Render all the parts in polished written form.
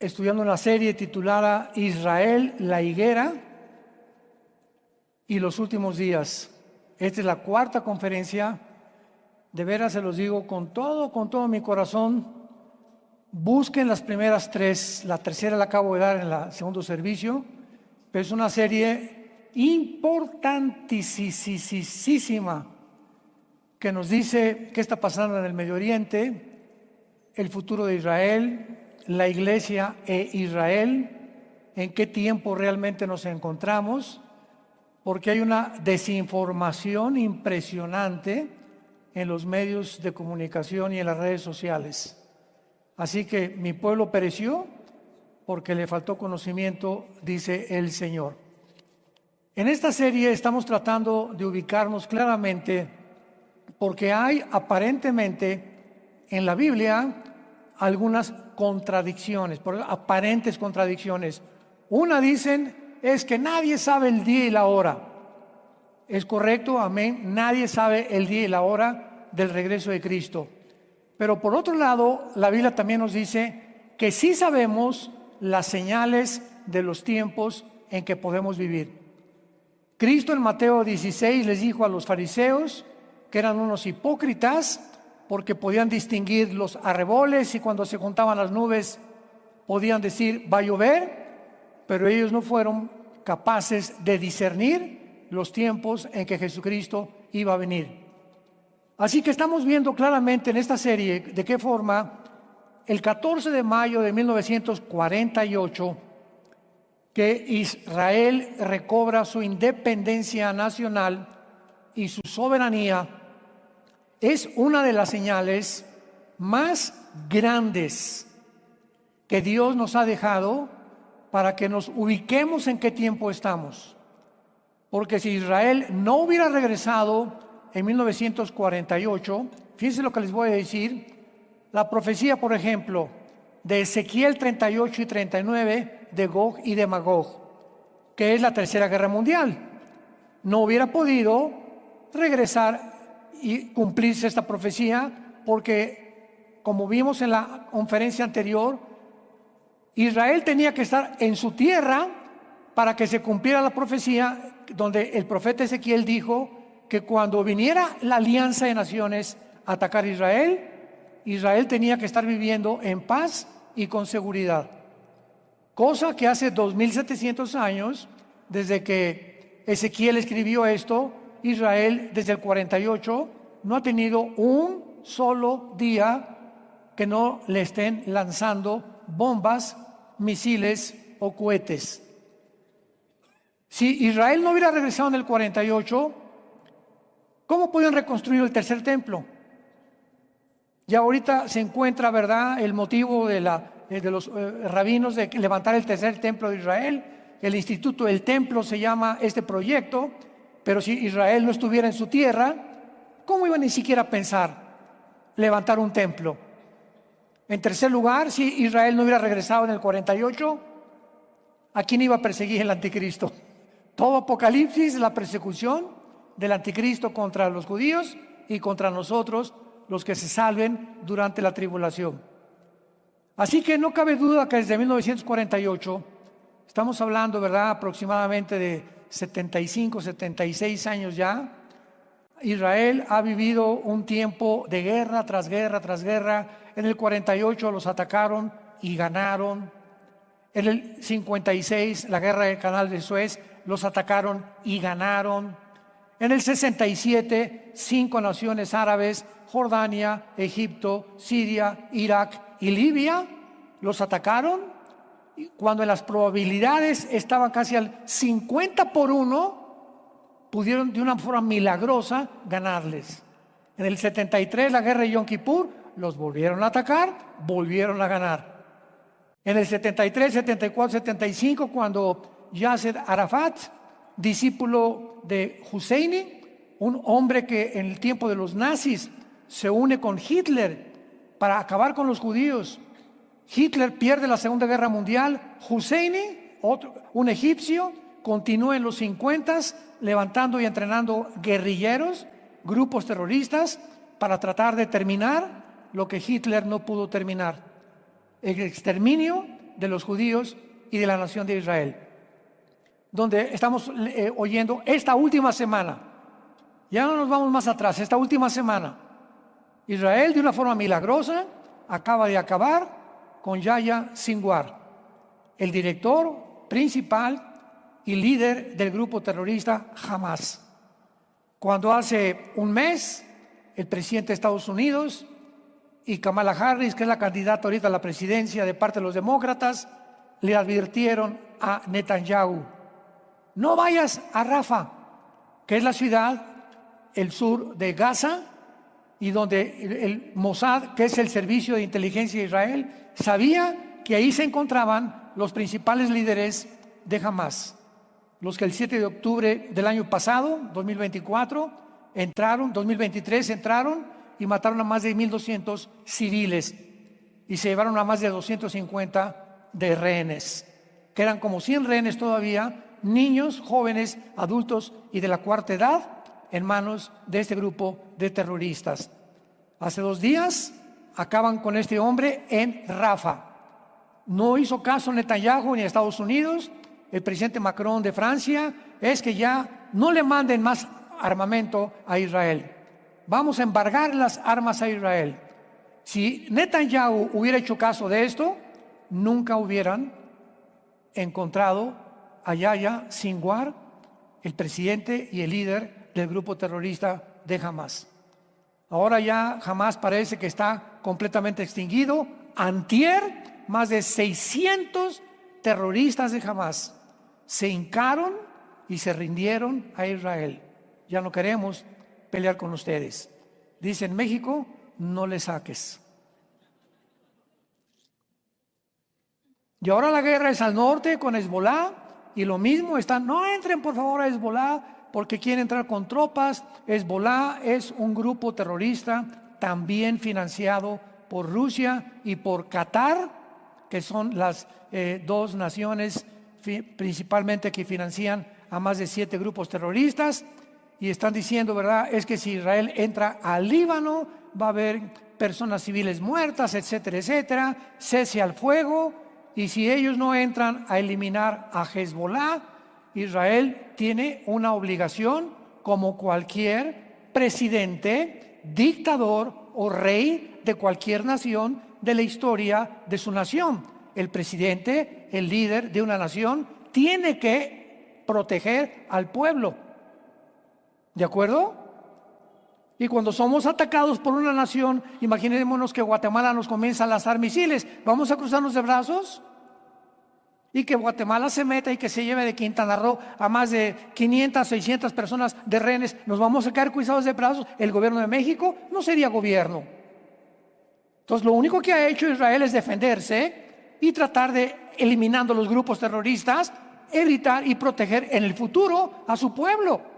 estudiando una serie titulada Israel, la higuera y los últimos días. Esta es la cuarta conferencia. De veras se los digo con todo mi corazón. Busquen las primeras tres. La tercera la acabo de dar en el segundo servicio, pero es una serie importantísima que nos dice qué está pasando en el Medio Oriente, el futuro de Israel, la iglesia e Israel, en qué tiempo realmente nos encontramos, porque hay una desinformación impresionante en los medios de comunicación y en las redes sociales. Así que mi pueblo pereció porque le faltó conocimiento, dice el Señor. En esta serie estamos tratando de ubicarnos claramente porque hay aparentemente en la Biblia algunas contradicciones, aparentes contradicciones. Una dicen es que nadie sabe el día y la hora. Es correcto, amén. Nadie sabe el día y la hora del regreso de Cristo. Pero por otro lado, la Biblia también nos dice que sí sabemos las señales de los tiempos en que podemos vivir. Cristo en Mateo 16 les dijo a los fariseos que eran unos hipócritas porque podían distinguir los arreboles y cuando se juntaban las nubes podían decir va a llover, pero ellos no fueron capaces de discernir los tiempos en que Jesucristo iba a venir. Así que estamos viendo claramente en esta serie de qué forma el 14 de mayo de 1948 que Israel recobra su independencia nacional y su soberanía es una de las señales más grandes que Dios nos ha dejado para que nos ubiquemos en qué tiempo estamos. Porque si Israel no hubiera regresado en 1948, fíjense lo que les voy a decir, la profecía, por ejemplo, de Ezequiel 38 y 39, de Gog y de Magog, que es la Tercera Guerra Mundial, no hubiera podido regresar y cumplirse esta profecía porque, como vimos en la conferencia anterior, Israel tenía que estar en su tierra para que se cumpliera la profecía donde el profeta Ezequiel dijo que cuando viniera la alianza de naciones a atacar a Israel, Israel tenía que estar viviendo en paz y con seguridad. Cosa que hace 2700 años, desde que Ezequiel escribió esto, Israel desde el 48 no ha tenido un solo día que no le estén lanzando bombas, misiles o cohetes. Si Israel no hubiera regresado en el 48, ¿cómo podían reconstruir el tercer templo? Ya ahorita se encuentra, ¿verdad?, el motivo de los rabinos de levantar el tercer templo de Israel. El Instituto del Templo se llama este proyecto, pero si Israel no estuviera en su tierra, ¿cómo iba ni siquiera a pensar levantar un templo? En tercer lugar, si Israel no hubiera regresado en el 48, ¿a quién iba a perseguir el anticristo? Todo Apocalipsis, la persecución del anticristo contra los judíos y contra nosotros, los que se salven durante la tribulación. Así que no cabe duda que desde 1948, estamos hablando, ¿verdad?, aproximadamente de 75, 76 años ya, Israel ha vivido un tiempo de guerra tras guerra tras guerra. En el 48 los atacaron y ganaron. En el 56, la guerra del Canal de Suez, los atacaron y ganaron. En el 67, 5 naciones árabes, Jordania, Egipto, Siria, Irak y Libia, los atacaron. Cuando las probabilidades estaban casi al 50-1, pudieron de una forma milagrosa ganarles. En el 73, la guerra de Yom Kippur, los volvieron a atacar, volvieron a ganar. En el 73, 74, 75, cuando Yasser Arafat, discípulo de Husseini, un hombre que en el tiempo de los nazis se une con Hitler para acabar con los judíos. Hitler pierde la Segunda Guerra Mundial. Husseini, un egipcio, continúa en los 50 levantando y entrenando guerrilleros, grupos terroristas, para tratar de terminar lo que Hitler no pudo terminar. El exterminio de los judíos y de la nación de Israel, donde estamos oyendo esta última semana. Ya no nos vamos más atrás, esta última semana. Israel, de una forma milagrosa, acaba de acabar con Yahya Sinwar, el director principal y líder del grupo terrorista Hamas. Cuando hace un mes, el presidente de Estados Unidos y Kamala Harris, que es la candidata ahorita a la presidencia de parte de los demócratas, le advirtieron a Netanyahu: no vayas a Rafah, que es la ciudad, el sur de Gaza, y donde el Mossad, que es el servicio de inteligencia de Israel, sabía que ahí se encontraban los principales líderes de Hamas, los que el 7 de octubre del año pasado, 2023, entraron y mataron a más de 1,200 civiles y se llevaron a más de 250 de rehenes, que eran como 100 rehenes todavía, niños, jóvenes, adultos y de la cuarta edad, en manos de este grupo de terroristas. Hace 2 días acaban con este hombre en Rafah. No hizo caso Netanyahu ni Estados Unidos. El presidente Macron de Francia es que ya no le manden más armamento a Israel. Vamos a embargar las armas a Israel. Si Netanyahu hubiera hecho caso de esto, nunca hubieran encontrado a Yahya Sinwar, el presidente y el líder del grupo terrorista de Hamas. Ahora ya Hamas parece que está completamente extinguido. Antier, más de 600 terroristas de Hamas se hincaron y se rindieron a Israel. Ya no queremos pelear con ustedes. Dice en México: no le saques. Y ahora la guerra es al norte con Hezbollah, y lo mismo están: no entren por favor a Hezbollah porque quieren entrar con tropas. Hezbollah es un grupo terrorista también financiado por Rusia y por Qatar, que son las 2 naciones principalmente que financian a más de 7 grupos terroristas. Y están diciendo, ¿verdad?, es que si Israel entra al Líbano va a haber personas civiles muertas, etcétera, etcétera, cese al fuego. Y si ellos no entran a eliminar a Hezbollah, Israel tiene una obligación, como cualquier presidente, dictador o rey de cualquier nación de la historia de su nación. El presidente, el líder de una nación, tiene que proteger al pueblo. ¿De acuerdo? Y cuando somos atacados por una nación, imaginémonos que Guatemala nos comienza a lanzar misiles. ¿Vamos a cruzarnos de brazos? Y que Guatemala se meta y que se lleve de Quintana Roo a más de 500, 600 personas de rehenes. ¿Nos vamos a quedar cruzados de brazos? ¿El gobierno de México? No sería gobierno. Entonces lo único que ha hecho Israel es defenderse y tratar de, eliminando los grupos terroristas, evitar y proteger en el futuro a su pueblo.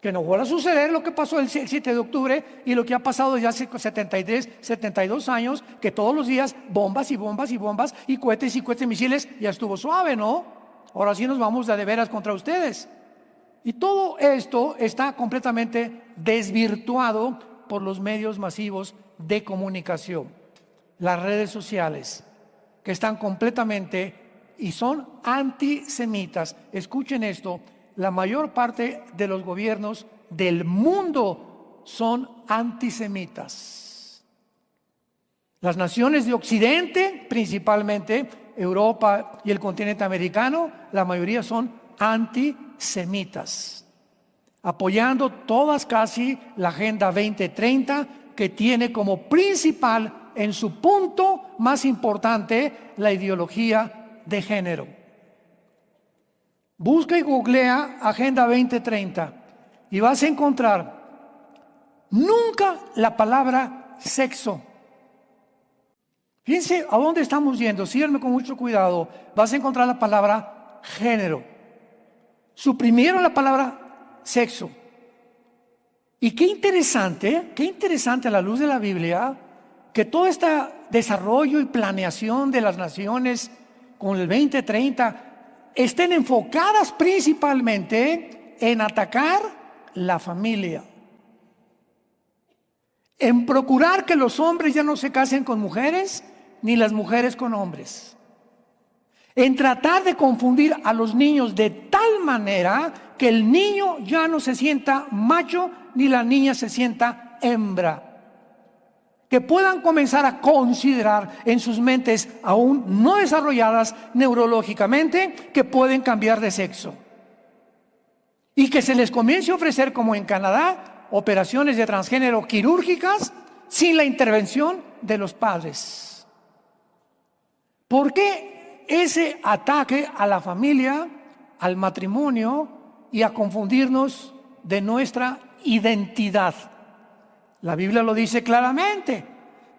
Que no vuelva a suceder lo que pasó el 7 de octubre y lo que ha pasado ya hace 73, 72 años, que todos los días bombas y bombas y bombas y cohetes, misiles. Ya estuvo suave, ¿no? Ahora sí nos vamos de veras contra ustedes. Y todo esto está completamente desvirtuado por los medios masivos de comunicación, las redes sociales, que están completamente y son antisemitas. Escuchen esto: la mayor parte de los gobiernos del mundo son antisemitas. Las naciones de Occidente, principalmente Europa y el continente americano, la mayoría son antisemitas, apoyando todas casi la Agenda 2030, que tiene como principal, en su punto más importante, la ideología de género. Busca y googlea Agenda 2030 y vas a encontrar nunca la palabra sexo. Fíjense a dónde estamos yendo, síganme con mucho cuidado. Vas a encontrar la palabra género. Suprimieron la palabra sexo. Y qué interesante a la luz de la Biblia, que todo este desarrollo y planeación de las naciones con el 2030 estén enfocadas principalmente en atacar la familia, en procurar que los hombres ya no se casen con mujeres, ni las mujeres con hombres. en tratar de confundir a los niños de tal manera que el niño ya no se sienta macho ni la niña se sienta hembra. Que puedan comenzar a considerar en sus mentes aún no desarrolladas neurológicamente que pueden cambiar de sexo. Y que se les comience a ofrecer, como en Canadá, operaciones de transgénero quirúrgicas sin la intervención de los padres. ¿Por qué ese ataque a la familia, al matrimonio y a confundirnos de nuestra identidad? La Biblia lo dice claramente.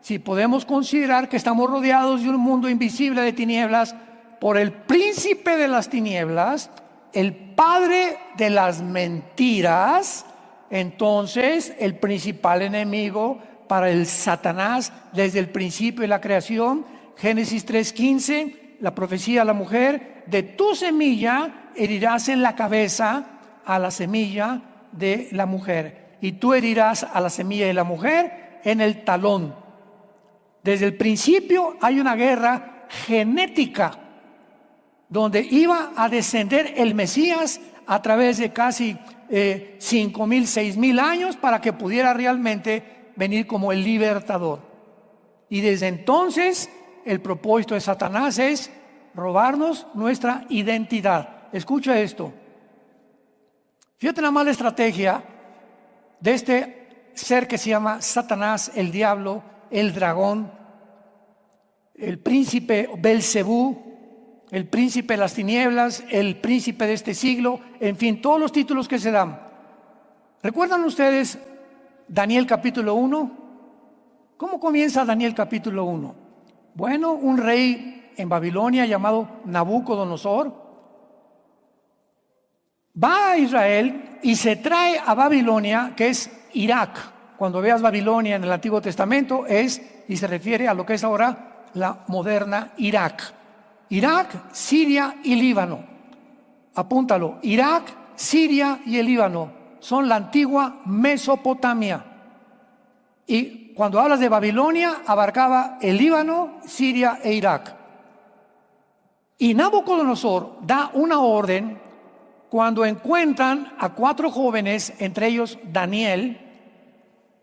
Si podemos considerar que estamos rodeados de un mundo invisible de tinieblas por el príncipe de las tinieblas, el padre de las mentiras, entonces el principal enemigo para el Satanás desde el principio de la creación, Génesis 3:15, la profecía a la mujer, de tu semilla herirás en la cabeza a la semilla de la mujer, y tú herirás a la semilla de la mujer en el talón. Desde el principio hay una guerra genética donde iba a descender el Mesías a través de casi 5,000, 6,000 años para que pudiera realmente venir como el libertador. Y desde entonces el propósito de Satanás es robarnos nuestra identidad. Escucha esto. Fíjate la mala estrategia de este ser que se llama Satanás, el diablo, el dragón, el príncipe Belcebú, el príncipe de las tinieblas, el príncipe de este siglo, en fin, todos los títulos que se dan. ¿Recuerdan ustedes Daniel capítulo 1? ¿Cómo comienza Daniel capítulo 1? Bueno, un rey en Babilonia llamado Nabucodonosor va a Israel y se trae a Babilonia, que es Irak. Cuando veas Babilonia en el Antiguo Testamento es, y se refiere a lo que es ahora la moderna Irak. Irak, Siria y Líbano. Apúntalo. Irak, Siria y el Líbano son la antigua Mesopotamia. Y cuando hablas de Babilonia, abarcaba el Líbano, Siria e Irak. Y Nabucodonosor da una orden cuando encuentran a 4 jóvenes, entre ellos Daniel,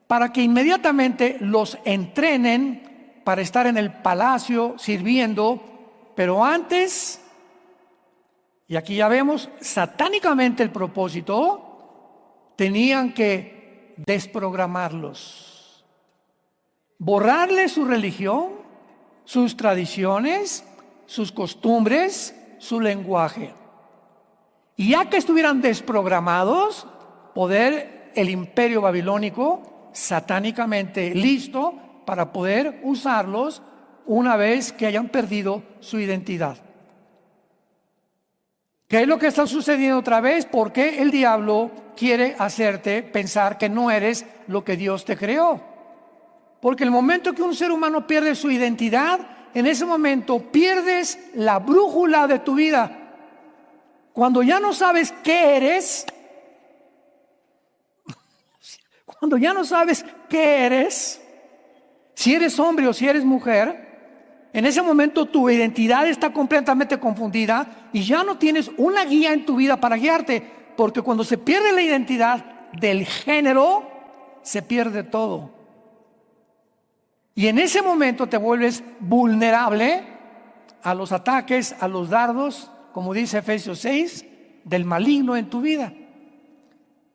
para que inmediatamente los entrenen para estar en el palacio sirviendo. Pero antes, y aquí ya vemos satánicamente el propósito, tenían que desprogramarlos, borrarles su religión, sus tradiciones, sus costumbres, su lenguaje. Y ya que estuvieran desprogramados, poder el imperio babilónico satánicamente listo para poder usarlos una vez que hayan perdido su identidad. ¿Qué es lo que está sucediendo otra vez? ¿Por qué el diablo quiere hacerte pensar que no eres lo que Dios te creó? Porque el momento que un ser humano pierde su identidad, en ese momento pierdes la brújula de tu vida. Cuando ya no sabes qué eres, si eres hombre o si eres mujer, en ese momento tu identidad está completamente confundida y ya no tienes una guía en tu vida para guiarte, porque cuando se pierde la identidad del género, se pierde todo. Y en ese momento te vuelves vulnerable a los ataques, a los dardos, como dice Efesios 6, del maligno en tu vida.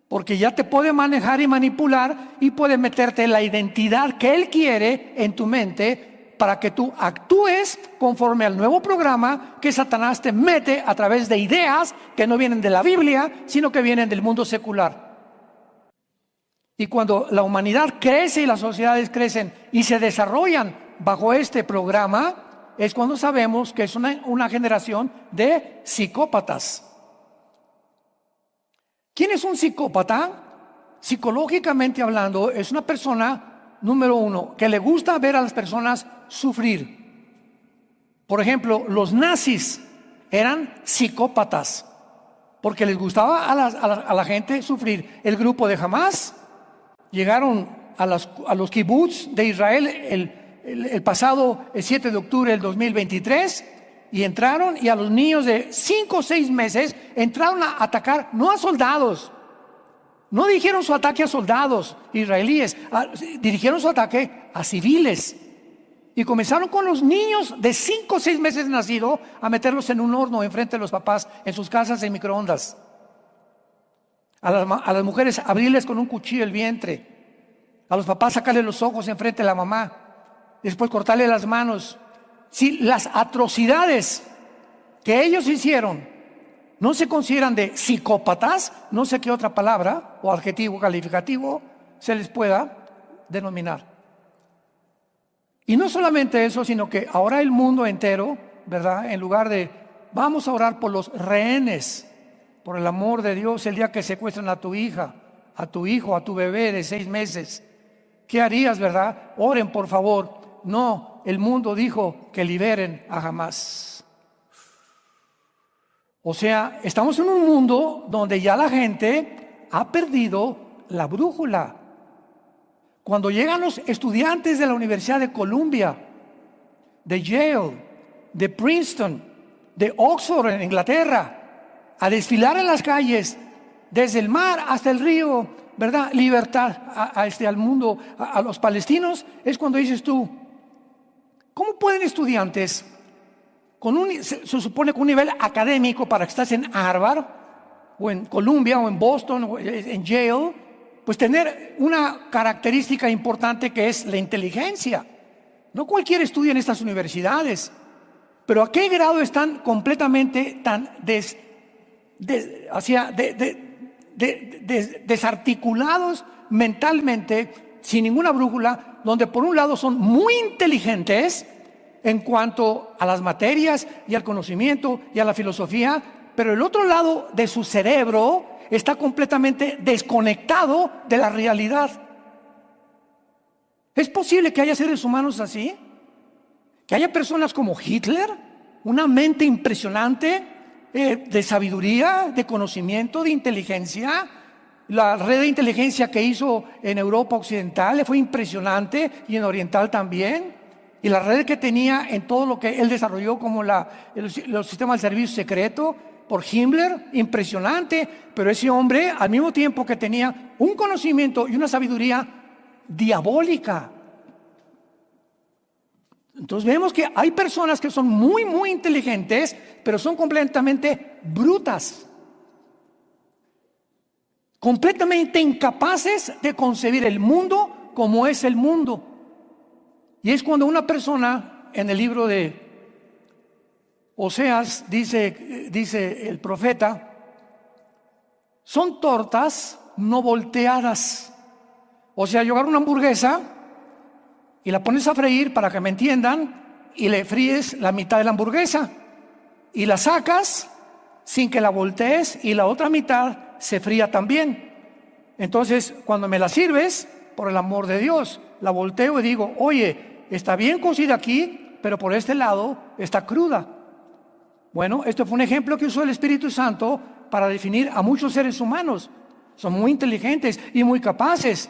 Porque ya te puede manejar y manipular y puede meterte en la identidad que él quiere en tu mente para que tú actúes conforme al nuevo programa que Satanás te mete a través de ideas que no vienen de la Biblia, sino que vienen del mundo secular. Y cuando la humanidad crece y las sociedades crecen y se desarrollan bajo este programa, es cuando sabemos que es una generación de psicópatas. ¿Quién es un psicópata? Psicológicamente hablando, es una persona, número uno, que le gusta ver a las personas sufrir. Por ejemplo, los nazis eran psicópatas porque les gustaba a la gente sufrir. El grupo de Hamás llegaron a los kibutz de Israel el pasado 7 de octubre del 2023 y entraron, y a los niños de 5 o 6 meses entraron a atacar, no a soldados. No dirigieron su ataque a soldados israelíes, dirigieron su ataque a civiles. Y comenzaron con los niños de 5 o 6 meses nacidos a meterlos en un horno enfrente de los papás, en sus casas en microondas. A las mujeres abrirles con un cuchillo el vientre. A los papás sacarle los ojos enfrente de la mamá. Después cortarle las manos. Si las atrocidades que ellos hicieron no se consideran de psicópatas, no sé qué otra palabra o adjetivo calificativo se les pueda denominar. Y no solamente eso, sino que ahora el mundo entero, ¿verdad? En lugar de vamos a orar por los rehenes, por el amor de Dios, el día que secuestran a tu hija, a tu hijo, a tu bebé de 6 meses, ¿qué harías, verdad? Oren, por favor. No, el mundo dijo que liberen a Hamás. O sea, estamos en un mundo donde ya la gente ha perdido la brújula. Cuando llegan los estudiantes de la Universidad de Columbia, de Yale, de Princeton, de Oxford en Inglaterra, a desfilar en las calles, desde el mar hasta el río, ¿verdad? Libertad al mundo, a los palestinos, es cuando dices tú, ¿cómo pueden estudiantes se supone con un nivel académico para que estés en Harvard o en Columbia o en Boston o en Yale, pues tener una característica importante que es la inteligencia? No cualquiera estudia en estas universidades, pero ¿a qué grado están completamente tan desarticulados mentalmente, sin ninguna brújula, donde por un lado son muy inteligentes en cuanto a las materias y al conocimiento y a la filosofía, pero el otro lado de su cerebro está completamente desconectado de la realidad? ¿Es posible que haya seres humanos así? ¿Que haya personas como Hitler? Una mente impresionante de sabiduría, de conocimiento, de inteligencia. La red de inteligencia que hizo en Europa Occidental fue impresionante, y en Oriental también. Y la red que tenía en todo lo que él desarrolló como los sistemas de servicio secreto por Himmler, impresionante. Pero ese hombre, al mismo tiempo que tenía un conocimiento y una sabiduría diabólica. Entonces vemos que hay personas que son muy, muy inteligentes, pero son completamente brutas, completamente incapaces de concebir el mundo como es el mundo. Y es cuando una persona, en el libro de Oseas, dice el profeta, son tortas no volteadas. O sea, yo agarro una hamburguesa y la pones a freír, para que me entiendan, y le fríes la mitad de la hamburguesa y la sacas sin que la voltees, y la otra mitad se fría también. Entonces, cuando me la sirves, por el amor de Dios, la volteo y digo, oye, está bien cocida aquí, pero por este lado está cruda. Bueno, esto fue un ejemplo que usó el Espíritu Santo para definir a muchos seres humanos. Son muy inteligentes y muy capaces,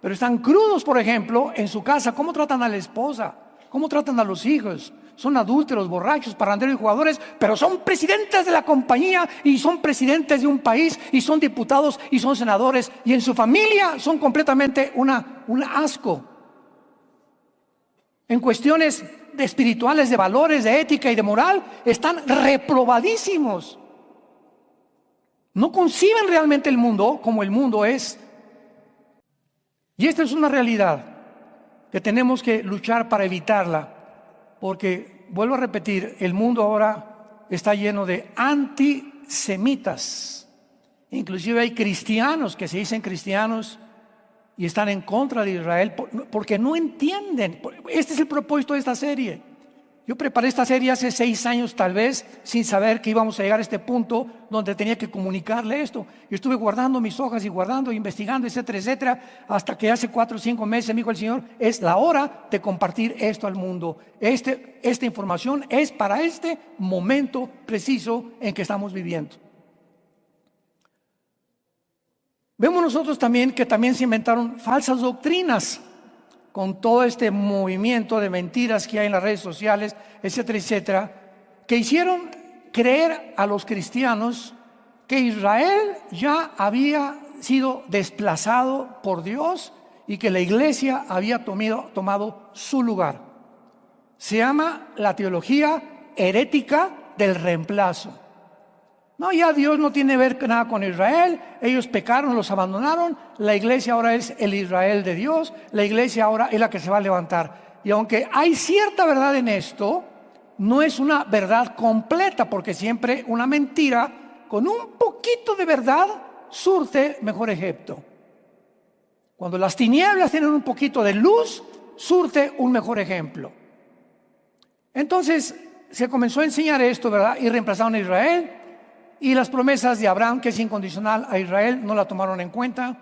pero están crudos. Por ejemplo, en su casa, ¿cómo tratan a la esposa? ¿Cómo tratan a los hijos? Son adúlteros, borrachos, parranderos y jugadores, pero son presidentes de la compañía, y son presidentes de un país, y son diputados, y son senadores, y en su familia son completamente un asco. En cuestiones espirituales, de valores, de ética y de moral, están reprobadísimos. No conciben realmente el mundo como el mundo es. Y esta es una realidad que tenemos que luchar para evitarla, porque, vuelvo a repetir, el mundo ahora está lleno de antisemitas. Inclusive hay cristianos que se dicen cristianos y están en contra de Israel porque no entienden. Este es el propósito de esta serie. Yo preparé esta serie hace 6 años, tal vez, sin saber que íbamos a llegar a este punto donde tenía que comunicarle esto. Yo estuve guardando mis hojas y guardando, investigando, etcétera, etcétera, hasta que hace 4 o 5 meses me dijo el Señor, es la hora de compartir esto al mundo. Esta información es para este momento preciso en que estamos viviendo. Vemos nosotros también que también se inventaron falsas doctrinas con todo este movimiento de mentiras que hay en las redes sociales, etcétera, etcétera, que hicieron creer a los cristianos que Israel ya había sido desplazado por Dios y que la iglesia había tomado su lugar. Se llama la teología herética del reemplazo. No, ya Dios no tiene que ver nada con Israel, ellos pecaron, los abandonaron, la iglesia ahora es el Israel de Dios, la iglesia ahora es la que se va a levantar. Y aunque hay cierta verdad en esto, no es una verdad completa, porque siempre una mentira con un poquito de verdad surte mejor ejemplo. Cuando las tinieblas tienen un poquito de luz, surte un mejor ejemplo. Entonces se comenzó a enseñar esto, ¿verdad? Y reemplazaron a Israel. Y las promesas de Abraham, que es incondicional a Israel, no la tomaron en cuenta.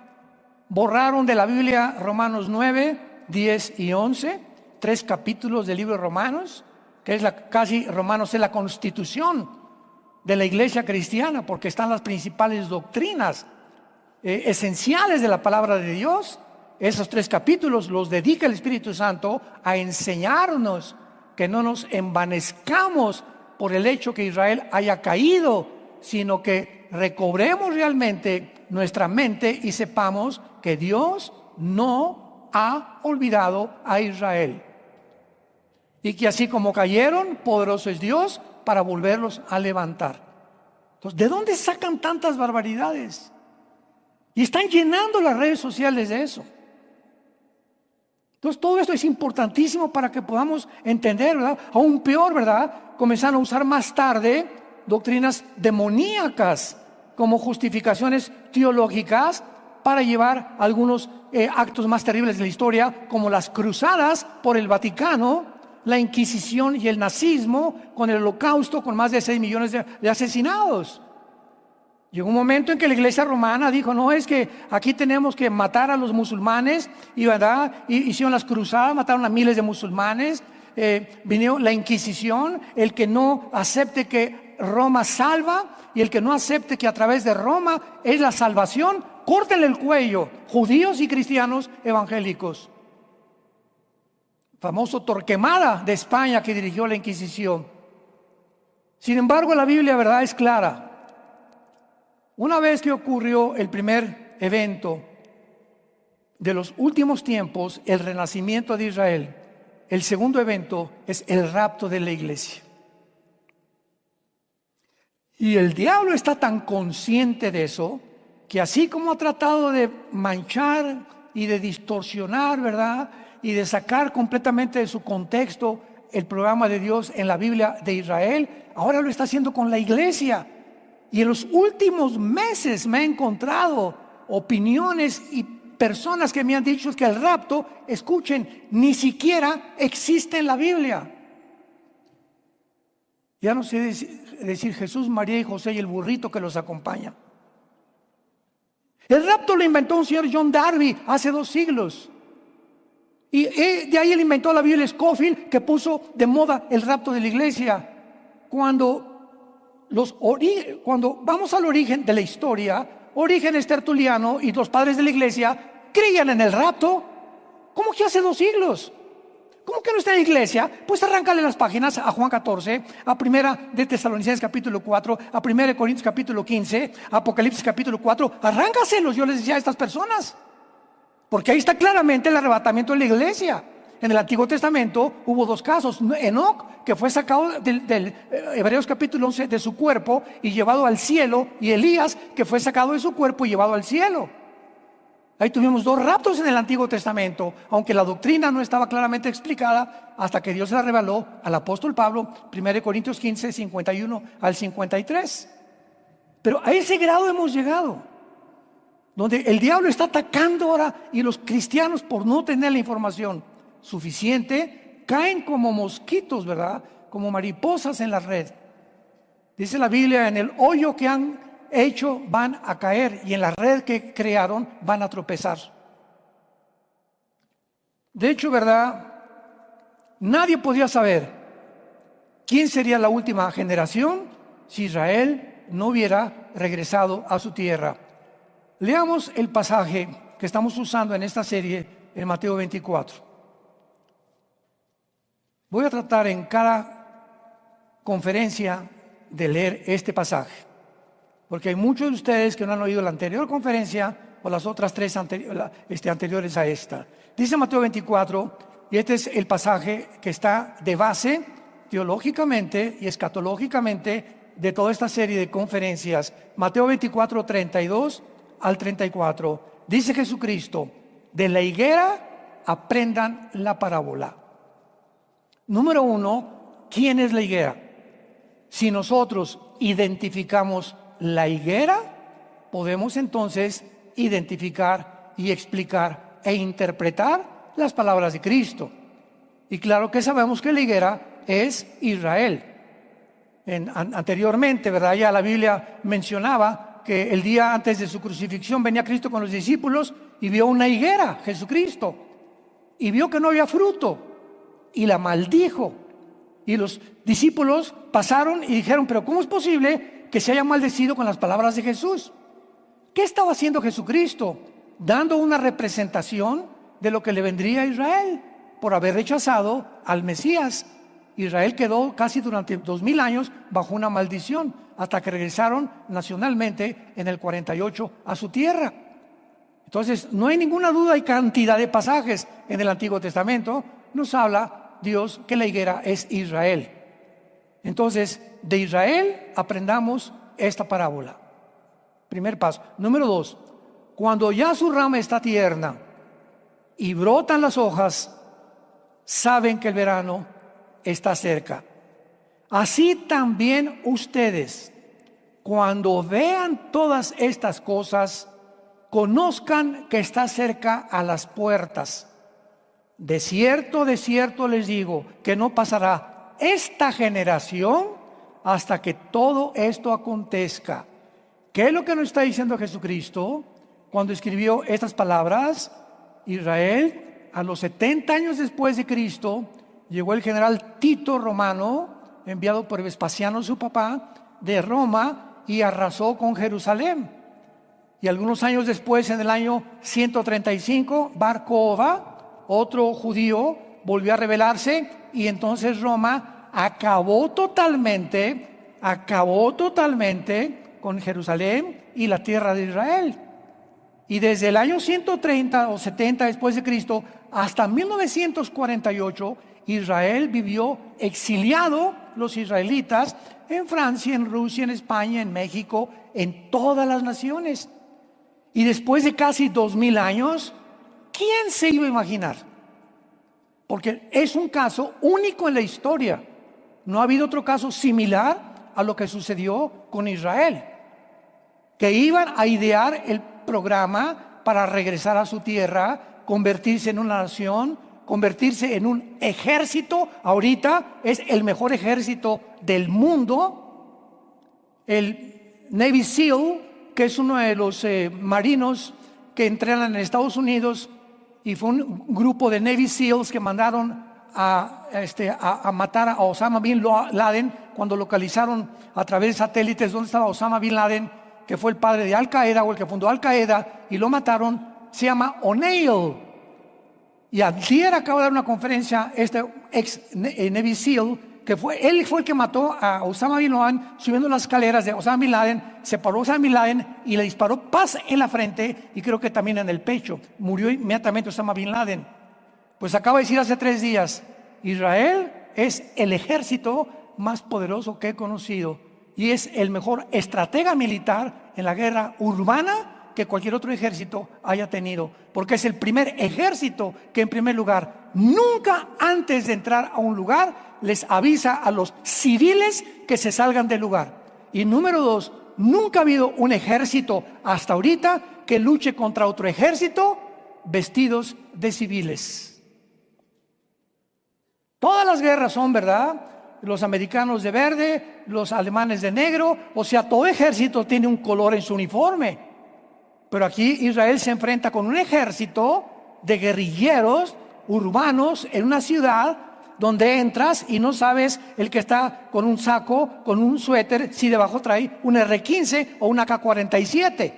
Borraron de la Biblia Romanos 9, 10 y 11, 3 capítulos del libro de Romanos, que es Romanos es la constitución de la iglesia cristiana, porque están las principales doctrinas esenciales de la palabra de Dios. Esos 3 capítulos los dedica el Espíritu Santo a enseñarnos que no nos envanezcamos por el hecho que Israel haya caído, sino que recobremos realmente nuestra mente y sepamos que Dios no ha olvidado a Israel. Y que así como cayeron, poderoso es Dios para volverlos a levantar. Entonces, ¿de dónde sacan tantas barbaridades? Y están llenando las redes sociales de eso. Entonces, todo esto es importantísimo para que podamos entender, ¿verdad? Aún peor, ¿verdad? Comenzaron a usar más tarde doctrinas demoníacas como justificaciones teológicas para llevar algunos actos más terribles de la historia, como las cruzadas por el Vaticano, la Inquisición y el nazismo, con el Holocausto, con más de 6 millones de asesinados. Llegó un momento en que la iglesia romana dijo: no, es que aquí tenemos que matar a los musulmanes, y ¿verdad? Y hicieron las cruzadas, mataron a miles de musulmanes. Vino la Inquisición, el que no acepte que Roma salva y el que no acepte que a través de Roma es la salvación, córtenle el cuello, judíos y cristianos evangélicos. Famoso Torquemada de España, que dirigió la Inquisición. Sin embargo, la Biblia, verdad, es clara. Una vez que ocurrió el primer evento de los últimos tiempos, el renacimiento de Israel, el segundo evento es el rapto de la iglesia. Y el diablo está tan consciente de eso, que así como ha tratado de manchar y de distorsionar, ¿verdad?, y de sacar completamente de su contexto el programa de Dios en la Biblia de Israel, ahora lo está haciendo con la iglesia. Y en los últimos meses me he encontrado opiniones y personas que me han dicho que el rapto, escuchen, ni siquiera existe en la Biblia. Ya no sé decir Jesús, María y José y el burrito que los acompaña. El rapto lo inventó un señor John Darby hace 2 siglos. Y de ahí él inventó la Biblia Scofield, que puso de moda el rapto de la iglesia. Cuando vamos al origen de la historia, Orígenes, Tertuliano y los padres de la iglesia creían en el rapto. ¿Cómo que hace 2 siglos? ¿Cómo que no está en la iglesia? Pues arráncale las páginas a Juan 14, a Primera de Tesalonicenses capítulo 4, a Primera de Corintios capítulo 15, a Apocalipsis capítulo 4. Arráncaselos, yo les decía a estas personas. Porque ahí está claramente el arrebatamiento de la iglesia. En el Antiguo Testamento hubo 2 casos. Enoc, que fue sacado del Hebreos capítulo 11 de su cuerpo y llevado al cielo, y Elías, que fue sacado de su cuerpo y llevado al cielo. Ahí tuvimos 2 raptos en el Antiguo Testamento, aunque la doctrina no estaba claramente explicada hasta que Dios se la reveló al apóstol Pablo, 1 Corintios 15, 51 al 53. Pero a ese grado hemos llegado, donde el diablo está atacando ahora, y los cristianos, por no tener la información suficiente, caen como mosquitos, ¿verdad? Como mariposas en la red. Dice la Biblia: en el hoyo que han hecho van a caer, y en la red que crearon van a tropezar. De hecho, ¿verdad?, nadie podía saber quién sería la última generación si Israel no hubiera regresado a su tierra. Leamos el pasaje que estamos usando en esta serie en Mateo 24. Voy a tratar en cada conferencia de leer este pasaje, porque hay muchos de ustedes que no han oído la anterior conferencia o las otras tres anteriores a esta. Dice Mateo 24, y este es el pasaje que está de base teológicamente y escatológicamente de toda esta serie de conferencias. Mateo 24, 32 al 34. Dice Jesucristo: de la higuera aprendan la parábola. Número uno, ¿quién es la higuera? Si nosotros identificamos la higuera, podemos entonces identificar y explicar e interpretar las palabras de Cristo. Y claro que sabemos que la higuera es Israel. Anteriormente, ¿verdad? Ya la Biblia mencionaba que el día antes de su crucifixión venía Cristo con los discípulos y vio una higuera, Jesucristo, y vio que no había fruto y la maldijo. Y los discípulos pasaron y dijeron: pero ¿cómo es posible que se haya maldecido con las palabras de Jesús? ¿Qué estaba haciendo Jesucristo? Dando una representación de lo que le vendría a Israel por haber rechazado al Mesías. Israel quedó casi durante 2000 años bajo una maldición, hasta que regresaron nacionalmente en el 48 a su tierra. Entonces, no hay ninguna duda, hay cantidad de pasajes en el Antiguo Testamento. Nos habla Dios que la higuera es Israel. Entonces, de Israel aprendamos esta parábola. Primer paso. Número 2, cuando ya su rama está tierna y brotan las hojas, saben que el verano está cerca. Así también ustedes, cuando vean todas estas cosas, conozcan que está cerca a las puertas. De cierto les digo que no pasará esta generación hasta que todo esto acontezca. ¿Qué es lo que nos está diciendo Jesucristo cuando escribió estas palabras? Israel, a los 70 años después de Cristo, llegó el general Tito romano, enviado por Vespasiano, su papá, de Roma, y arrasó con Jerusalén. Y algunos años después, en el año 135, Bar Kokhba, otro judío, volvió a rebelarse, y entonces Roma acabó totalmente con Jerusalén y la tierra de Israel. Y desde el año 130 o 70 después de Cristo hasta 1948, Israel vivió exiliado, los israelitas, en Francia, en Rusia, en España, en México, en todas las naciones. Y después de casi 2000 años, ¿quién se iba a imaginar? Porque es un caso único en la historia. No ha habido otro caso similar a lo que sucedió con Israel, que iban a idear el programa para regresar a su tierra, convertirse en una nación, convertirse en un ejército. Ahorita es el mejor ejército del mundo. El Navy SEAL, que es uno de los marinos que entrenan en Estados Unidos, y fue un grupo de Navy SEALs que mandaron a matar a Osama Bin Laden cuando localizaron a través de satélites dónde estaba Osama Bin Laden, que fue el padre de Al Qaeda o el que fundó Al Qaeda, y lo mataron. Se llama O'Neill. Y ayer acaba de dar una conferencia este ex Navy SEAL, que él fue el que mató a Osama Bin Laden subiendo las escaleras de Osama Bin Laden. Se paró Osama Bin Laden y le disparó paz en la frente y creo que también en el pecho. Murió inmediatamente Osama Bin Laden. Pues acaba de decir hace 3 días, Israel es el ejército más poderoso que he conocido y es el mejor estratega militar en la guerra urbana que cualquier otro ejército haya tenido, porque es el primer ejército que, en primer lugar, nunca antes de entrar a un lugar les avisa a los civiles que se salgan del lugar. Y número 2, nunca ha habido un ejército hasta ahorita que luche contra otro ejército vestidos de civiles. Todas las guerras son, ¿verdad? Los americanos de verde, los alemanes de negro, o sea, todo ejército tiene un color en su uniforme. Pero aquí Israel se enfrenta con un ejército de guerrilleros urbanos en una ciudad donde entras y no sabes el que está con un saco, con un suéter, si debajo trae un R-15 o un AK-47.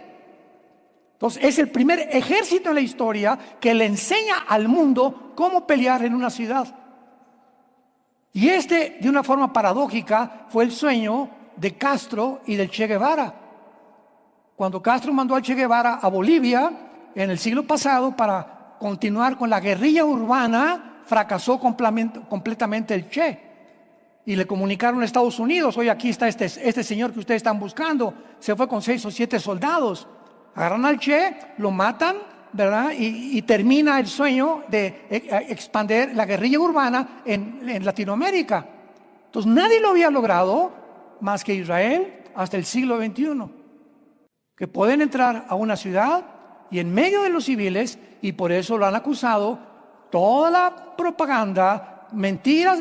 Entonces es el primer ejército en la historia que le enseña al mundo cómo pelear en una ciudad. Y de una forma paradójica, fue el sueño de Castro y del Che Guevara. Cuando Castro mandó al Che Guevara a Bolivia en el siglo pasado para continuar con la guerrilla urbana, fracasó completamente el Che. Y le comunicaron a Estados Unidos: oye, aquí está este señor que ustedes están buscando. Se fue con 6 o 7 soldados. Agarran al Che, lo matan, ¿verdad? Y termina el sueño de expandir la guerrilla urbana en Latinoamérica. Entonces nadie lo había logrado más que Israel hasta el siglo XXI. Que pueden entrar a una ciudad y en medio de los civiles, y por eso lo han acusado, toda la propaganda, mentiras,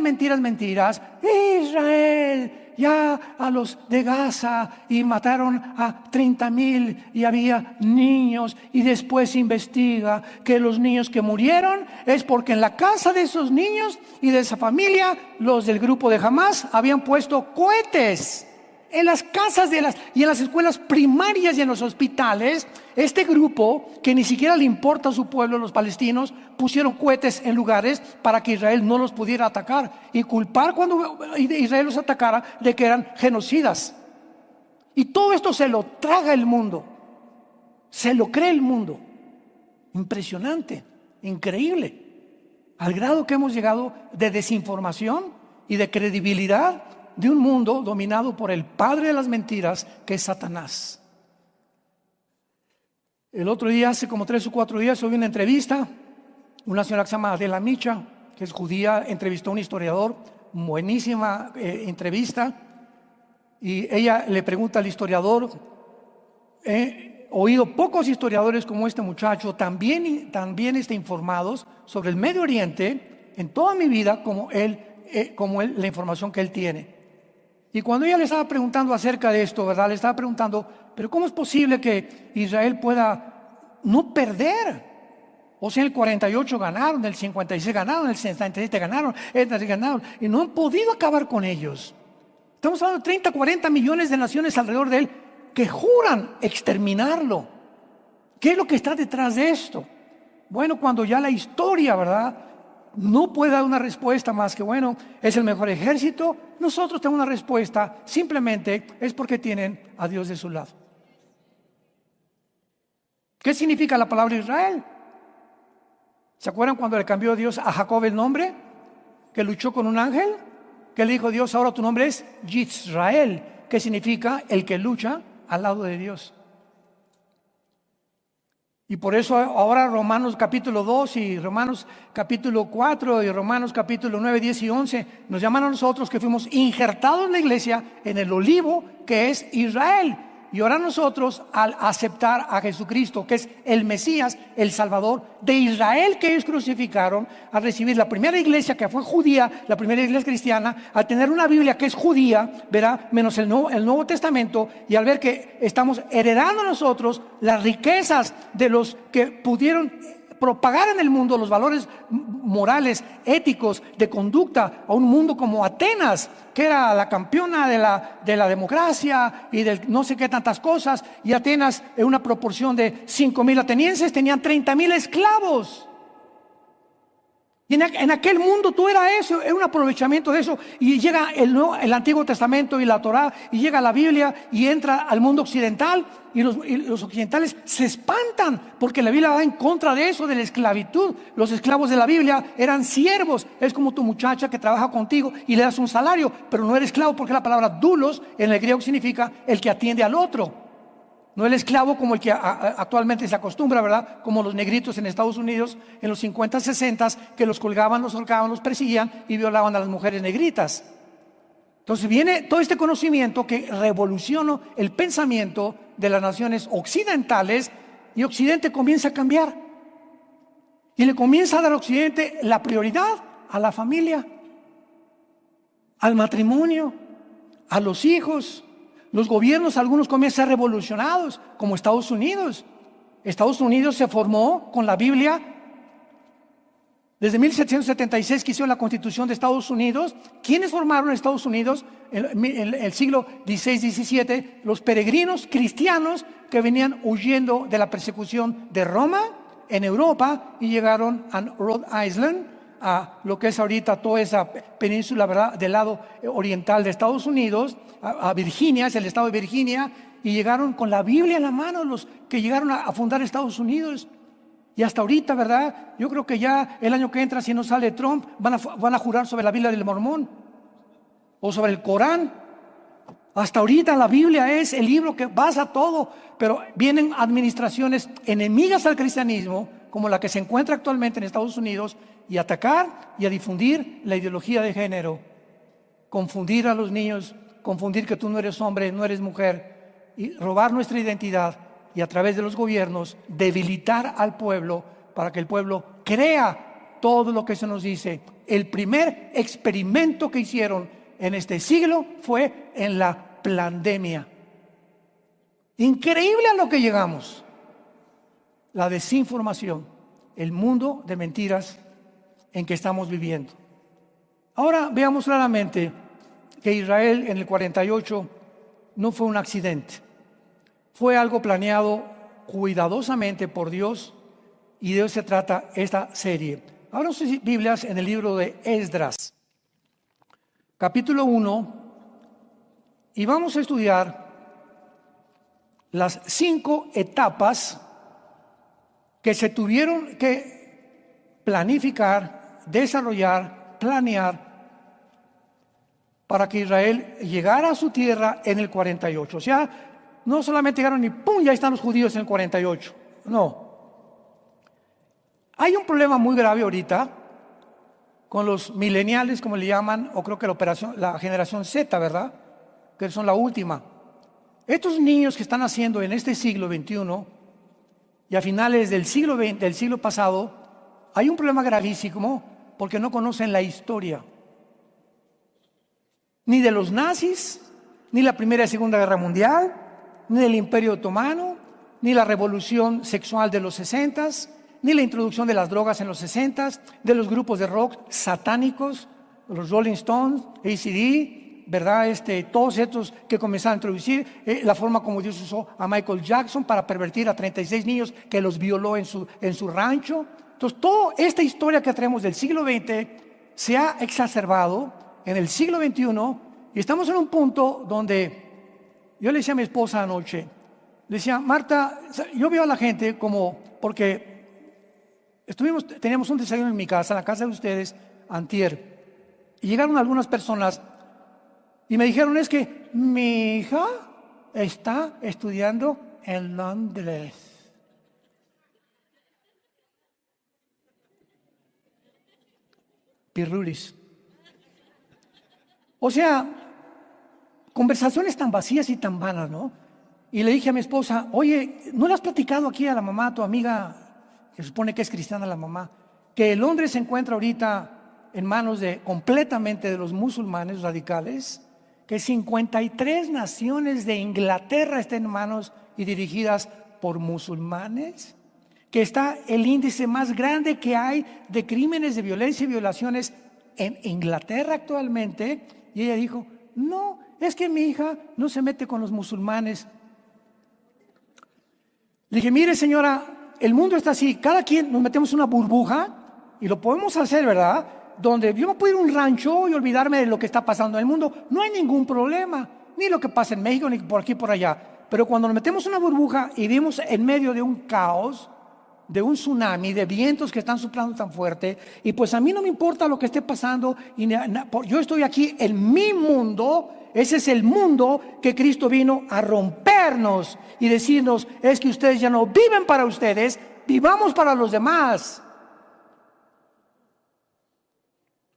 Israel ya a los de Gaza y mataron a 30,000 y había niños, y después se investiga que los niños que murieron es porque en la casa de esos niños y de esa familia los del grupo de Hamás habían puesto cohetes en las casas y en las escuelas primarias y en los hospitales. Este grupo, que ni siquiera le importa a su pueblo, los palestinos, pusieron cohetes en lugares para que Israel no los pudiera atacar y culpar cuando Israel los atacara de que eran genocidas. Y todo esto se lo traga el mundo, se lo cree el mundo. Impresionante, increíble, al grado que hemos llegado de desinformación y de credibilidad de un mundo dominado por el padre de las mentiras, que es Satanás. El otro día, hace como 3 o 4 días, hubo una entrevista. Una señora que se llama Adela Micha, que es judía, entrevistó a un historiador. Buenísima entrevista. Y ella le pregunta al historiador: he oído pocos historiadores como este muchacho, también informados sobre el Medio Oriente en toda mi vida como él, la información que él tiene. Y cuando ella le estaba preguntando acerca de esto, ¿verdad? Le estaba preguntando: pero ¿cómo es posible que Israel pueda no perder? O sea, en el 48 ganaron, en el 56 ganaron, en el 77 ganaron, y no han podido acabar con ellos. Estamos hablando de 30, 40 millones de naciones alrededor de él que juran exterminarlo. ¿Qué es lo que está detrás de esto? Bueno, cuando ya la historia, ¿verdad?, no puede dar una respuesta más que, bueno, es el mejor ejército, nosotros tenemos una respuesta, simplemente es porque tienen a Dios de su lado. ¿Qué significa la palabra Israel? ¿Se acuerdan cuando le cambió Dios a Jacob el nombre? Que luchó con un ángel, que le dijo Dios: ahora tu nombre es Yisrael, que significa el que lucha al lado de Dios. Y por eso ahora Romanos capítulo 2 y Romanos capítulo 4 y Romanos capítulo 9, 10 y 11 nos llaman a nosotros, que fuimos injertados en la iglesia, en el olivo que es Israel. Y ahora nosotros, al aceptar a Jesucristo, que es el Mesías, el Salvador de Israel, que ellos crucificaron, al recibir la primera iglesia que fue judía, la primera iglesia cristiana, al tener una Biblia que es judía, verá, menos el Nuevo Testamento, y al ver que estamos heredando nosotros las riquezas de los que pudieron propagar en el mundo los valores morales, éticos, de conducta, a un mundo como Atenas, que era la campeona de la democracia y del no sé qué tantas cosas. Y Atenas, en una proporción de 5,000 atenienses, tenían 30,000 esclavos. Y en aquel mundo todo era eso, era un aprovechamiento de eso. Y llega el Antiguo Testamento y la Torá, y llega la Biblia y entra al mundo occidental, y los occidentales se espantan porque la Biblia va en contra de eso, de la esclavitud. Los esclavos de la Biblia eran siervos. Es como tu muchacha que trabaja contigo y le das un salario, pero no eres esclavo, porque la palabra doulos en el griego significa el que atiende al otro. No el esclavo como el que actualmente se acostumbra, ¿verdad? Como los negritos en Estados Unidos en los 50, 60, que los colgaban, los ahorcaban, los perseguían y violaban a las mujeres negritas. Entonces viene todo este conocimiento que revolucionó el pensamiento de las naciones occidentales, y Occidente comienza a cambiar. Y le comienza a dar a Occidente la prioridad a la familia, al matrimonio, a los hijos. Los gobiernos, algunos comienzan a ser revolucionados, como Estados Unidos. Estados Unidos se formó con la Biblia. Desde 1776 que hicieron la Constitución de Estados Unidos. ¿Quiénes formaron Estados Unidos en el siglo XVI, XVII? Los peregrinos cristianos que venían huyendo de la persecución de Roma en Europa y llegaron a Rhode Island, a lo que es ahorita toda esa península, ¿verdad?, del lado oriental de Estados Unidos, a Virginia, es el estado de Virginia, y llegaron con la Biblia en la mano los que llegaron a fundar Estados Unidos. Y hasta ahorita, ¿verdad? Yo creo que ya el año que entra, si no sale Trump, van a jurar sobre la Biblia del Mormón o sobre el Corán. Hasta ahorita la Biblia es el libro que basa todo, pero vienen administraciones enemigas al cristianismo, como la que se encuentra actualmente en Estados Unidos, y atacar y a difundir la ideología de género, confundir a los niños, confundir que tú no eres hombre, no eres mujer, y robar nuestra identidad, y a través de los gobiernos debilitar al pueblo para que el pueblo crea todo lo que se nos dice. El primer experimento que hicieron en este siglo fue en la pandemia. Increíble a lo que llegamos. La desinformación, el mundo de mentiras en que estamos viviendo. Ahora veamos claramente que Israel en el 48 no fue un accidente. Fue algo planeado cuidadosamente por Dios, y de eso se trata esta serie. Abran sus Biblias en el libro de Esdras, capítulo 1, y vamos a estudiar las 5 etapas que se tuvieron que planificar, desarrollar, planear para que Israel llegara a su tierra en el 48. O sea, no solamente llegaron y ¡pum!, ya están los judíos en el 48. No. Hay un problema muy grave ahorita con los millennials, como le llaman, o creo que la generación Z, ¿verdad?, que son la última. Estos niños que están naciendo en este siglo XXI y a finales del siglo pasado, hay un problema gravísimo porque no conocen la historia, ni de los nazis, ni la Primera y Segunda Guerra Mundial, ni del Imperio Otomano, ni la revolución sexual de los 60s, ni la introducción de las drogas en los 60s, de los grupos de rock satánicos, los Rolling Stones, AC/DC, ¿verdad? Todos estos que comenzaron a introducir, la forma como Dios usó a Michael Jackson para pervertir a 36 niños que los violó en su rancho. Entonces, toda esta historia que traemos del siglo XX se ha exacerbado en el siglo XXI, y estamos en un punto donde yo le decía a mi esposa anoche, le decía: Marta, yo veo a la gente como, porque teníamos un desayuno en mi casa, en la casa de ustedes, antier, y llegaron algunas personas y me dijeron: es que mi hija está estudiando en Londres. Pirrulis. O sea, conversaciones tan vacías y tan vanas, ¿no? Y le dije a mi esposa: oye, ¿no le has platicado aquí a la mamá, a tu amiga, que se supone que es cristiana la mamá, que Londres se encuentra ahorita en manos completamente de los musulmanes radicales? Que 53 naciones de Inglaterra están en manos y dirigidas por musulmanes. Que está el índice más grande que hay de crímenes de violencia y violaciones en Inglaterra actualmente. Y ella dijo: no, es que mi hija no se mete con los musulmanes. Le dije: mire, señora, el mundo está así, cada quien nos metemos en una burbuja, y lo podemos hacer, ¿verdad?, donde yo me puedo ir a un rancho y olvidarme de lo que está pasando en el mundo. No hay ningún problema, ni lo que pasa en México, ni por aquí por allá. Pero cuando nos metemos en una burbuja y vivimos en medio de un caos, de un tsunami, de vientos que están soplando tan fuerte, y pues a mí no me importa lo que esté pasando, yo estoy aquí en mi mundo. Ese es el mundo que Cristo vino a rompernos y decirnos: es que ustedes ya no viven para ustedes, vivamos para los demás.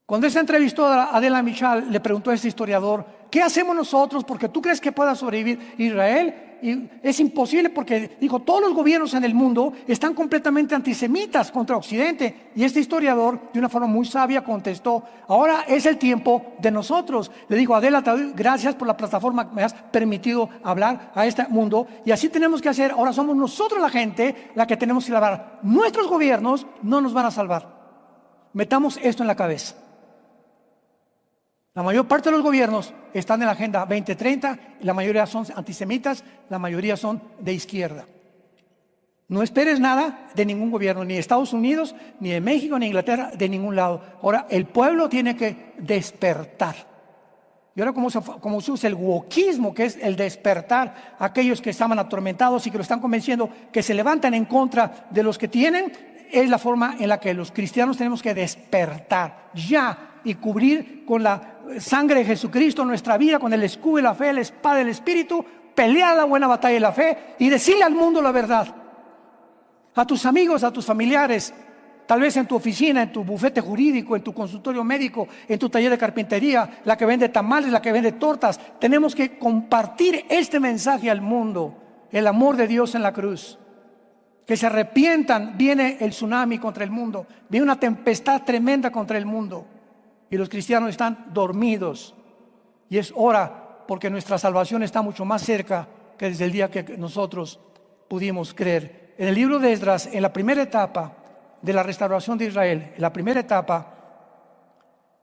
Cuando se entrevistó a Adela Michal, le preguntó a este historiador: ¿qué hacemos nosotros? Porque tú crees que pueda sobrevivir Israel. Y es imposible, porque dijo: todos los gobiernos en el mundo están completamente antisemitas contra Occidente. Y este historiador, de una forma muy sabia, contestó: ahora es el tiempo de nosotros. Le dijo: Adela, te doy gracias por la plataforma que me has permitido hablar a este mundo, y así tenemos que hacer. Ahora somos nosotros la gente la que tenemos que salvar. Nuestros gobiernos no nos van a salvar. Metamos esto en la cabeza. La mayor parte de los gobiernos están en la Agenda 2030, la mayoría son antisemitas, la mayoría son de izquierda. No esperes nada de ningún gobierno, ni de Estados Unidos, ni de México, ni de Inglaterra, de ningún lado. Ahora, el pueblo tiene que despertar. Y ahora como se usa el wokismo, que es el despertar a aquellos que estaban atormentados y que lo están convenciendo, que se levantan en contra de los que tienen, es la forma en la que los cristianos tenemos que despertar ya y cubrir con la sangre de Jesucristo nuestra vida, con el escudo y la fe, la espada del Espíritu, pelear la buena batalla de la fe y decirle al mundo la verdad. A tus amigos, a tus familiares, tal vez en tu oficina, en tu bufete jurídico, en tu consultorio médico, en tu taller de carpintería, la que vende tamales, la que vende tortas. Tenemos que compartir este mensaje al mundo, el amor de Dios en la cruz. Que se arrepientan, viene el tsunami contra el mundo, viene una tempestad tremenda contra el mundo y los cristianos están dormidos. Y es hora, porque nuestra salvación está mucho más cerca que desde el día que nosotros pudimos creer. En el libro de Esdras, en la primera etapa de la restauración de Israel, en la primera etapa,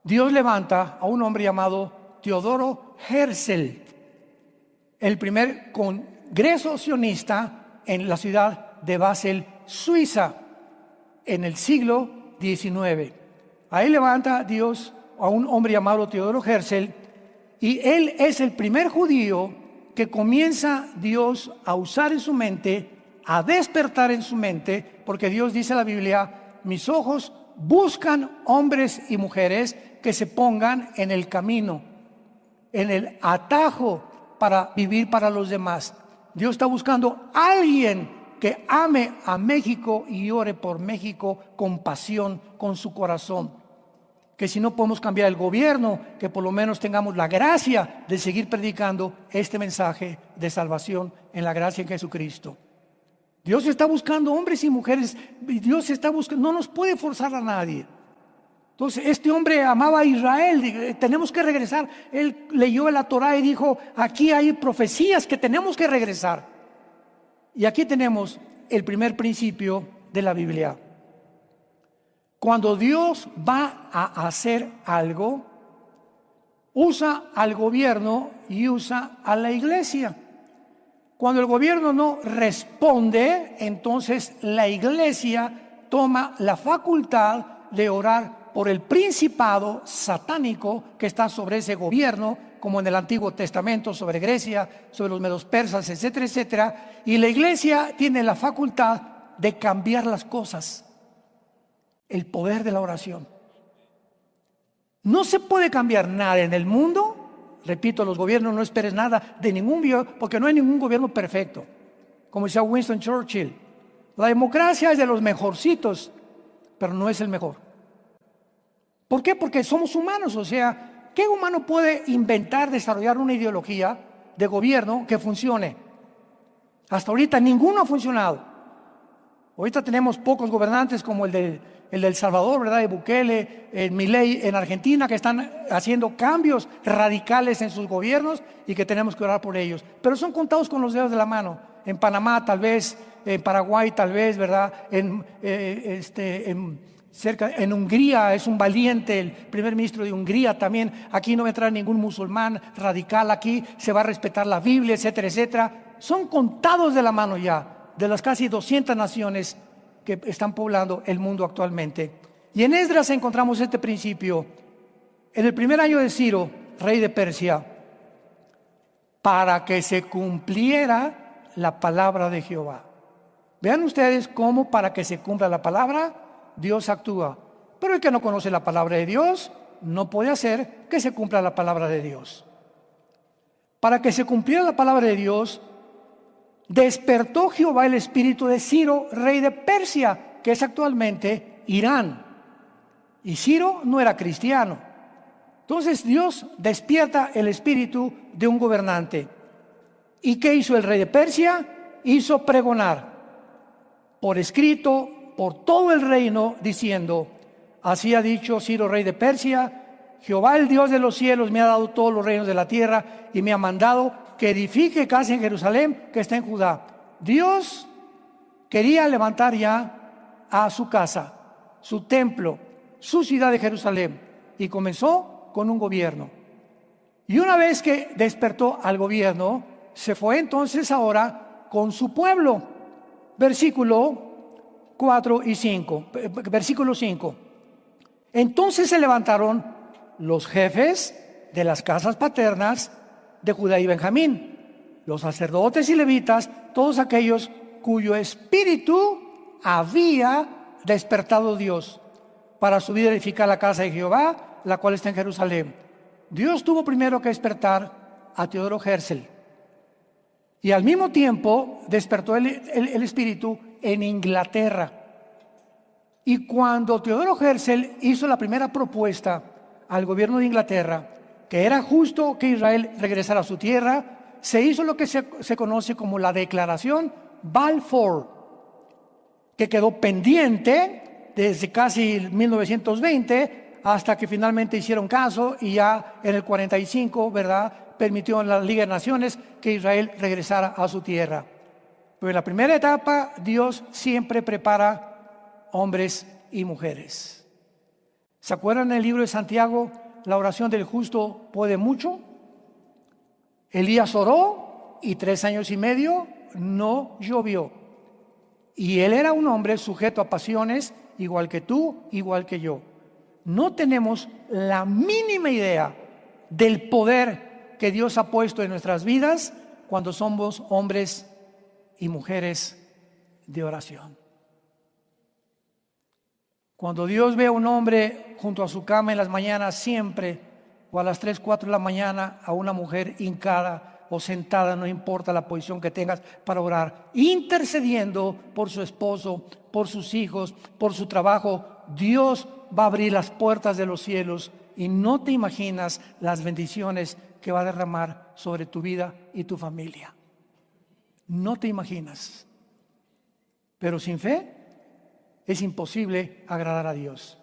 Dios levanta a un hombre llamado Teodoro Herzl, el primer congreso sionista en la ciudad de Basel, Suiza, en el siglo XIX. Ahí levanta Dios a un hombre llamado Teodoro Herzl, y él es el primer judío que comienza Dios a usar en su mente, a despertar en su mente, porque Dios dice en la Biblia: mis ojos buscan hombres y mujeres que se pongan en el camino, en el atajo para vivir para los demás. Dios está buscando a alguien que ame a México y ore por México con pasión, con su corazón. Que si no podemos cambiar el gobierno, que por lo menos tengamos la gracia de seguir predicando este mensaje de salvación en la gracia en Jesucristo. Dios está buscando hombres y mujeres. Dios está buscando, no nos puede forzar a nadie. Entonces este hombre amaba a Israel, tenemos que regresar. Él leyó la Torá y dijo: aquí hay profecías que tenemos que regresar. Y aquí tenemos el primer principio de la Biblia. Cuando Dios va a hacer algo, usa al gobierno y usa a la iglesia. Cuando el gobierno no responde, entonces la iglesia toma la facultad de orar por el principado satánico que está sobre ese gobierno, como en el Antiguo Testamento, sobre Grecia, sobre los medos persas, etcétera, etcétera. Y la iglesia tiene la facultad de cambiar las cosas. El poder de la oración. No se puede cambiar nada en el mundo. Repito, los gobiernos, no esperes nada de ningún gobierno, porque no hay ningún gobierno perfecto. Como decía Winston Churchill, la democracia es de los mejorcitos, pero no es el mejor. ¿Por qué? Porque somos humanos. O sea, ¿qué humano puede inventar, desarrollar una ideología de gobierno que funcione? Hasta ahorita ninguno ha funcionado. Ahorita tenemos pocos gobernantes como el de El Salvador, ¿verdad? De Bukele, Milei en Argentina, que están haciendo cambios radicales en sus gobiernos y que tenemos que orar por ellos. Pero son contados con los dedos de la mano. En Panamá tal vez, en Paraguay tal vez, ¿verdad? En Hungría es un valiente, el primer ministro de Hungría también. Aquí no va a entrar ningún musulmán radical, aquí se va a respetar la Biblia, etcétera, etcétera. Son contados de la mano ya, de las casi 200 naciones que están poblando el mundo actualmente. Y en Esdras encontramos este principio. En el primer año de Ciro, rey de Persia, para que se cumpliera la palabra de Jehová. Vean ustedes cómo para que se cumpla la palabra, Dios actúa. Pero el que no conoce la palabra de Dios no puede hacer que se cumpla la palabra de Dios. Para que se cumpliera la palabra de Dios, despertó Jehová el espíritu de Ciro, rey de Persia, que es actualmente Irán. Y Ciro no era cristiano. Entonces Dios despierta el espíritu de un gobernante. ¿Y qué hizo el rey de Persia? Hizo pregonar por escrito por todo el reino, diciendo: así ha dicho Ciro, rey de Persia: Jehová, el Dios de los cielos, me ha dado todos los reinos de la tierra y me ha mandado que edifique casa en Jerusalén, que está en Judá. Dios quería levantar ya a su casa, su templo, su ciudad de Jerusalén, y comenzó con un gobierno. Y una vez que despertó al gobierno, se fue entonces ahora con su pueblo. versículo 4 y 5. Versículo 5. Entonces se levantaron los jefes de las casas paternas de Judá y Benjamín, los sacerdotes y levitas, todos aquellos cuyo espíritu había despertado Dios para subir a edificar la casa de Jehová, la cual está en Jerusalén. Dios tuvo primero que despertar a Teodoro Herzl, y al mismo tiempo despertó el espíritu en Inglaterra. Y cuando Teodoro Herzl hizo la primera propuesta al gobierno de Inglaterra, que era justo que Israel regresara a su tierra, se hizo lo que se conoce como la Declaración Balfour, que quedó pendiente desde casi 1920 hasta que finalmente hicieron caso, y ya en el 45, ¿verdad?, permitió en la Liga de Naciones que Israel regresara a su tierra. Pero en la primera etapa, Dios siempre prepara hombres y mujeres. ¿Se acuerdan en el libro de Santiago, la oración del justo puede mucho? Elías oró y 3 años y medio no llovió. Y él era un hombre sujeto a pasiones, igual que tú, igual que yo. No tenemos la mínima idea del poder que Dios ha puesto en nuestras vidas cuando somos hombres y mujeres de oración. Cuando Dios ve a un hombre junto a su cama en las mañanas siempre, o a las 3, 4 de la mañana, a una mujer hincada o sentada, no importa la posición que tengas, para orar, intercediendo por su esposo, por sus hijos, por su trabajo, Dios va a abrir las puertas de los cielos y no te imaginas las bendiciones que va a derramar sobre tu vida y tu familia. No te imaginas. Pero sin fe es imposible agradar a Dios.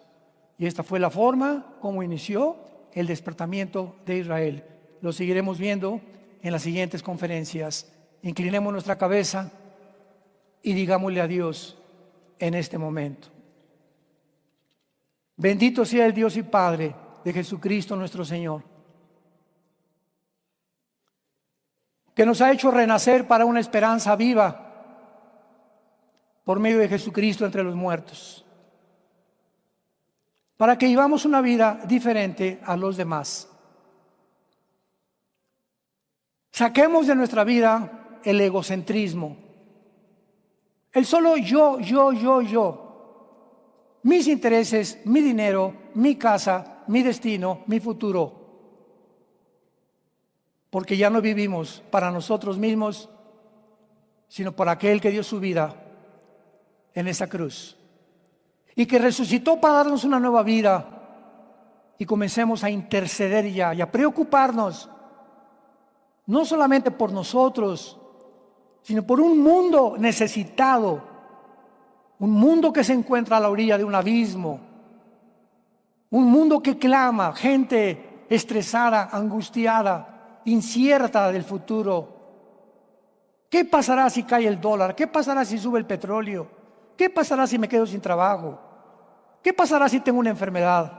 Y esta fue la forma como inició el despertamiento de Israel. Lo seguiremos viendo en las siguientes conferencias. Inclinemos nuestra cabeza y digámosle a Dios en este momento. Bendito sea el Dios y Padre de Jesucristo nuestro Señor, que nos ha hecho renacer para una esperanza viva por medio de Jesucristo entre los muertos, para que vivamos una vida diferente a los demás. Saquemos de nuestra vida el egocentrismo, el solo yo, mis intereses, mi dinero, mi casa, mi destino, mi futuro. Porque ya no vivimos para nosotros mismos, sino por aquel que dio su vida en esa cruz y que resucitó para darnos una nueva vida. Y comencemos a interceder ya y a preocuparnos no solamente por nosotros, sino por un mundo necesitado, un mundo que se encuentra a la orilla de un abismo, un mundo que clama, gente estresada, angustiada, incierta del futuro. ¿Qué pasará si cae el dólar? ¿Qué pasará si sube el petróleo? ¿Qué pasará si me quedo sin trabajo? ¿Qué pasará si tengo una enfermedad?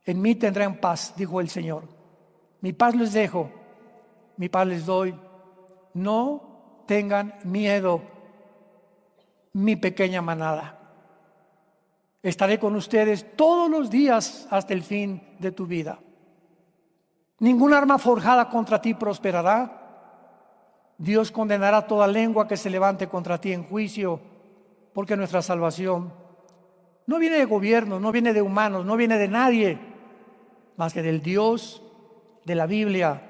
En mí tendrán paz, dijo el Señor. Mi paz les dejo, mi paz les doy. No tengan miedo, mi pequeña manada. Estaré con ustedes todos los días hasta el fin de tu vida. Ningún arma forjada contra ti prosperará. Dios condenará toda lengua que se levante contra ti en juicio, porque nuestra salvación no viene de gobiernos, no viene de humanos, no viene de nadie, más que del Dios de la Biblia,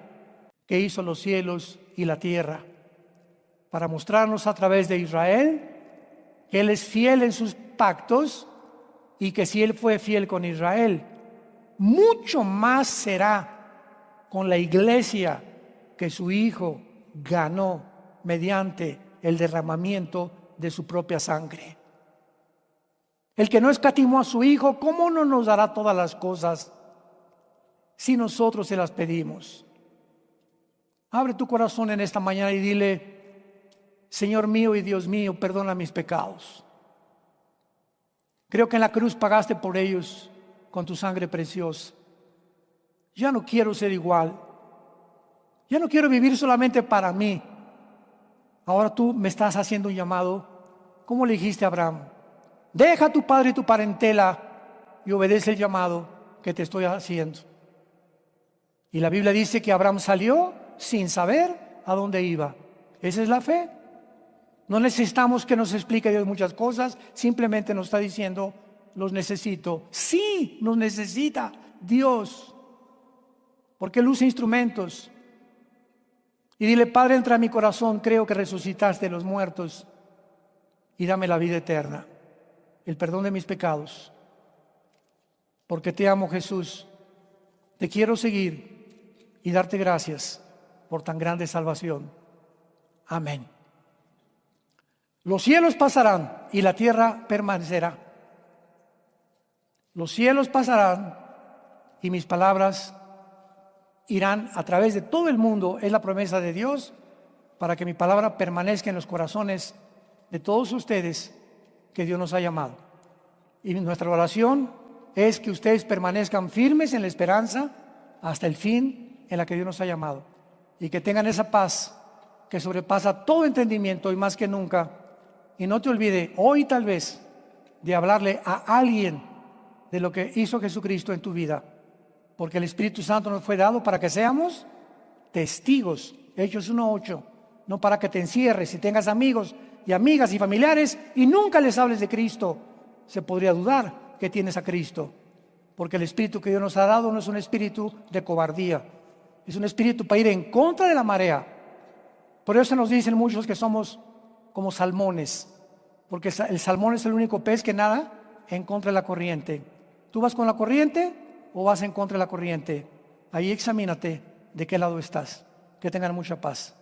que hizo los cielos y la tierra, para mostrarnos a través de Israel que Él es fiel en sus pactos y que si Él fue fiel con Israel, mucho más será con la iglesia que su Hijo ganó mediante el derramamiento de su propia sangre. El que no escatimó a su Hijo, ¿cómo no nos dará todas las cosas si nosotros se las pedimos? Abre tu corazón en esta mañana y dile: Señor mío y Dios mío, perdona mis pecados. Creo que en la cruz pagaste por ellos con tu sangre preciosa. Ya no quiero ser igual. Ya no quiero vivir solamente para mí. Ahora tú me estás haciendo un llamado. ¿Cómo le dijiste a Abraham? Deja a tu padre y tu parentela y obedece el llamado que te estoy haciendo. Y la Biblia dice que Abraham salió sin saber a dónde iba. Esa es la fe. No necesitamos que nos explique Dios muchas cosas, simplemente nos está diciendo, los necesito. Sí, nos necesita Dios, porque Él usa instrumentos. Y dile, Padre, entra a mi corazón, creo que resucitaste de los muertos y dame la vida eterna, el perdón de mis pecados, porque te amo, Jesús, te quiero seguir y darte gracias por tan grande salvación. Amén. Los cielos pasarán y la tierra permanecerá. Los cielos pasarán y mis palabras irán a través de todo el mundo. Es la promesa de Dios para que mi palabra permanezca en los corazones de todos ustedes que Dios nos ha llamado. Y nuestra oración es que ustedes permanezcan firmes en la esperanza hasta el fin en la que Dios nos ha llamado. Y que tengan esa paz que sobrepasa todo entendimiento y más que nunca. Y no te olvides, hoy tal vez, de hablarle a alguien de lo que hizo Jesucristo en tu vida. Porque el Espíritu Santo nos fue dado para que seamos testigos. Hechos 1:8. No para que te encierres y tengas amigos y amigas y familiares y nunca les hables de Cristo. Se podría dudar que tienes a Cristo. Porque el Espíritu que Dios nos ha dado no es un espíritu de cobardía. Es un espíritu para ir en contra de la marea. Por eso nos dicen muchos que somos como salmones, porque el salmón es el único pez que nada en contra de la corriente. ¿Tú vas con la corriente o vas en contra de la corriente? Ahí examínate de qué lado estás. Que tengan mucha paz.